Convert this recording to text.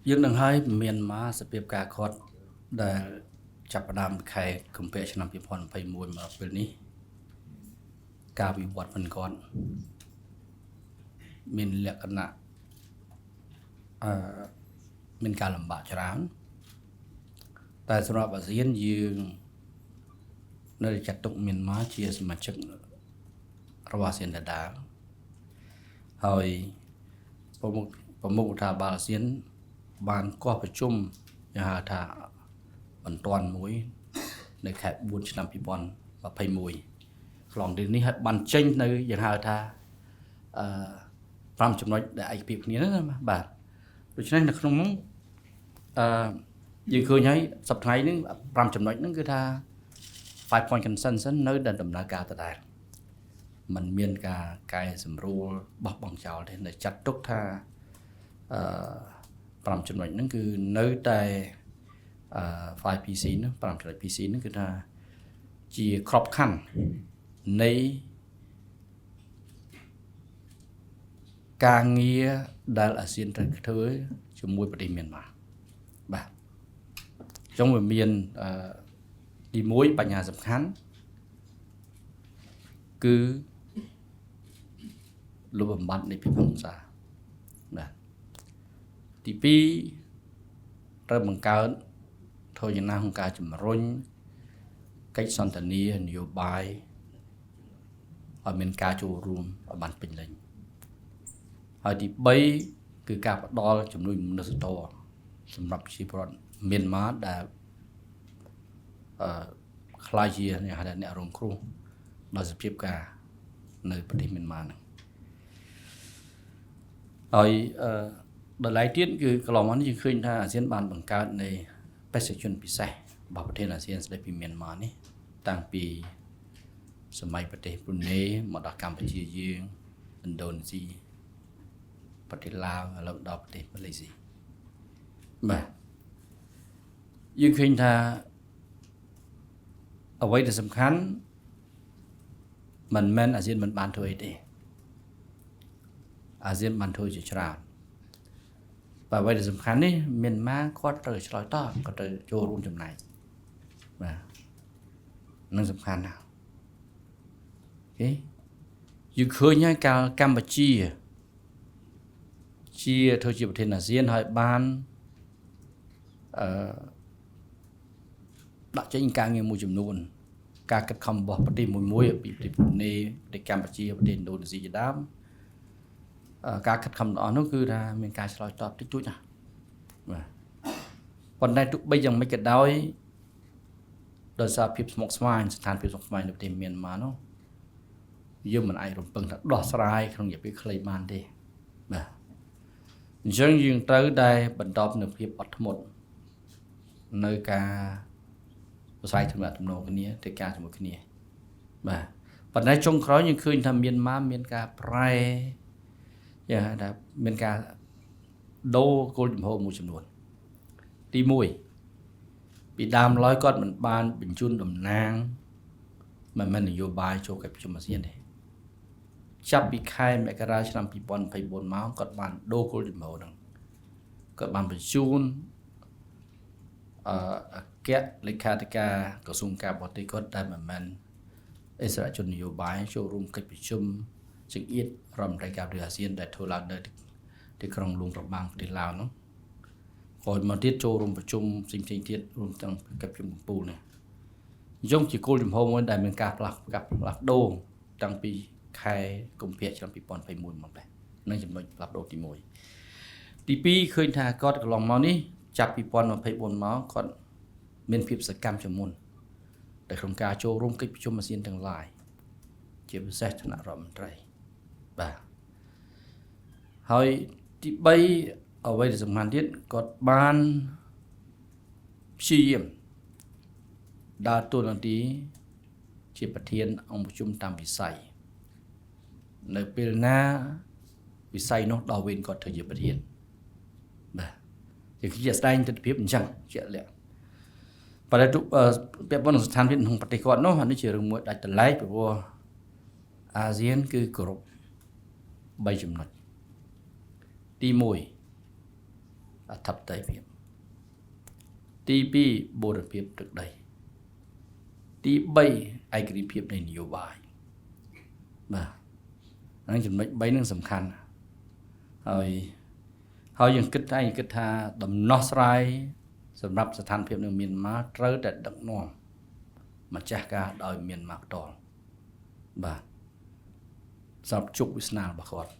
យើងនឹងឲ្យមានមកសភាពការគាត់ដែលចាប់ផ្ដើមខែកុម្ភៈឆ្នាំ2021មកពេលនេះការវិវត្តមិនគាត់មានលក្ខណៈមានការលំបាកច្រើនតែសម្រាប់អាស៊ានយើងនៅចាត់ទុកមានមកជាសមាជិករបស់អាស៊ានដដែលហើយប្រមុខរដ្ឋាភិបាលអាស៊ានបានកោះប្រជុំយ៉ាងហៅថាបន្ទាន់មួយនៅខែ4ឆ្នាំ2021ខ្លងទីនេះហើយបានចេញនៅយ៉ាងហៅថា5ចំណុចដែលឯកភាពគ្នាណាបាទដូច្នេះនៅក្នុងនោះយើងឃើញហើយសប្តាហ៍នេះ5ចំណុចហ្នឹងគឺថា 5 point consensus នៅតែដំណើរការដដែលมันមានការកែសម្រួលបោះបង់ចោលទេនៅចាត់ទុកថា5ចំណុចហ្នឹងគឺនៅតែ5PC ហ្នឹង5ចំណុច PC ហ្នឹងគឺថាជាក្របខ័ណ្ឌនៃការងារដែលអាស៊ានត្រូវធ្វើជាមួយប្រទេសមីយ៉ាន់ម៉ាបាទអញ្ចឹងវាមានទី1បញ្ហាសំខាន់គឺលុបបំបត្តិនៃពិភពសាបាទទី2ត្រូវបង្កើតធរយ៉ាងណាក្នុងការជំរុញកិច្ចសន្ទនានយោបាយឲ្យមានការចូលរួមឲ្យបានពេញលេញហើយទី3គឺការផ្ដល់ជំនួយមនុស្សធម៌សម្រាប់ប្រជាពលរដ្ឋមីយ៉ាន់ម៉ាដែលខ្លាយជាអ្នករងគ្រោះដោយសភាពការនៅប្រទេសមីយ៉ាន់ម៉ាហ្នឹងហើយដល់ឡែកទៀតគឺកន្លងមកនេះយើងឃើញថាអាស៊ានបានបង្កើតនៃបេសកជនពិសេសរបស់ប្រទេសអាស៊ានស្ដីពីមីយ៉ាន់ម៉ានេះតាំងពីសម័យប្រទេសប៊្រូណេមកដល់កម្ពុជាយើងឥណ្ឌូនេស៊ីប្រទេសឡាវឥឡូវដល់ប្រទេសម៉ាឡេស៊ីបាទយើងឃើញថាអ្វីដែលសំខាន់មិនមែនអាស៊ានមិនបានធ្វើអីទេអាស៊ានបានធ្វើជាច្រើនបើអ្វីដែលសំខាន់នេះមានម៉ាគាត់ត្រូវឆ្លើយតបគាត់ត្រូវចូលរួមចំណែកបាទនឹងសំខាន់ណាស់អូខេយើងឃើញហើយកាលកម្ពុជាជាធ្វើជាប្រធានអាស៊ានហើយបានដាក់ចេញការងារមួយចំនួនការកាត់ខំរបស់ប្រទេសមួយពីប្រទេសប៊្រូណេប្រទេសកម្ពុជាប្រទេសឥណ្ឌូនេស៊ីជាដើមការខិតខំរបស់នោះគឺថាមានការឆ្លើយតបតិចតួចណាបាទប៉ុន្តែទោះបីយ៉ាងម៉េចក៏ដោយដោយសារភាពស្មុគស្មាញស្ថានភាពស្មុគស្មាញនៅប្រទេសមីយ៉ាន់ម៉ានោះយើងមិនអាចរំពឹងថាដោះស្រាយក្នុងរយៈពេលខ្លីបានទេបាទអញ្ចឹងយើងត្រូវតែបន្តនៅភាពអត់ធ្មត់នៅការប្រស័យទំនាក់ទំនងគ្នាធ្វើការជាមួយគ្នាបាទប៉ុន្តែចុងក្រោយយើងឃើញថាមីយ៉ាន់ម៉ាមានការប្រែយ៉ាងថាមានការដូរគោលជំហរមួយចំនួនទី1ពីដើមឡើយគាត់មិនបានបញ្ជូនតំណាងមិនមែននយោបាយចូលកិច្ចប្រជុំអាស៊ានទេចាប់ពីខែមករាឆ្នាំ2024មកគាត់បានដូរគោលជំហរហ្នឹងគាត់បានបញ្ជូនអគ្គលេខាធិការក្រសួងការបរទេសគាត់តែមិនមែនអិសរាជជននយោបាយចូលរួមកិច្ចប្រជុំចង្អៀតរដ្ឋមន្ត្រីការបរទេសអាស៊ានដែលធ្វើឡើងនៅទីក្រុងលួងប្របាំងប្រទេសឡាវនោះក្រោយមកទៀតចូលរួមប្រជុំផ្សេងៗទៀតរួមទាំងកិច្ចប្រជុំកំពូលនេះអញ្ចឹងជាគោលជំហរមួយដែលមានការផ្លាស់ប្ដូរតាំងពីខែកុម្ភៈឆ្នាំ2021មកដែរនឹងចំណុចផ្លាស់ប្ដូរទី1ទី2ឃើញថាគាត់កន្លងមកនេះចាប់2024មកគាត់មានភាពសកម្មជាងមុនតែក្នុងការចូលរួមកិច្ចប្រជុំអាស៊ានទាំងឡាយជាពិសេសថ្នាក់រដ្ឋមន្ត្រីបាទហើយទី3អ្វីដែលសំខាន់ទៀតគាត់បានព្យាយាមដើរតួនាទីជាប្រធានអង្គប្រជុំតាមវិស័យនៅពេលណាវិស័យនោះដល់វេនគាត់ធ្វើជាប្រធានបាទជាស្ដែងទស្សនវិជ្ជាអញ្ចឹងជាក់លាក់ប៉ុន្តែពាក់ព័ន្ធនឹងស្ថានភាពក្នុងប្រទេសគាត់នោះអានេះជារឿងមួយដាច់ដライព្រោះអាស៊ានគឺគោរព3ចំណុចទី1 អធិបតេយ្យភាពទី2បូរណភាពទឹកដីទី3ឯករាជ្យភាពនៃនយោបាយបាទហ្នឹងចំណុច3ហ្នឹងសំខាន់ហើយយើងគិតថាដំណោះស្រាយសម្រាប់ស្ថានភាពនៅមីយ៉ាន់ម៉ាត្រូវតែដឹកនាំម្ចាស់ការដោយមីយ៉ាន់ម៉ាផ្ទាល់បាទសម្រាប់ជោគវាសនារបស់គាត់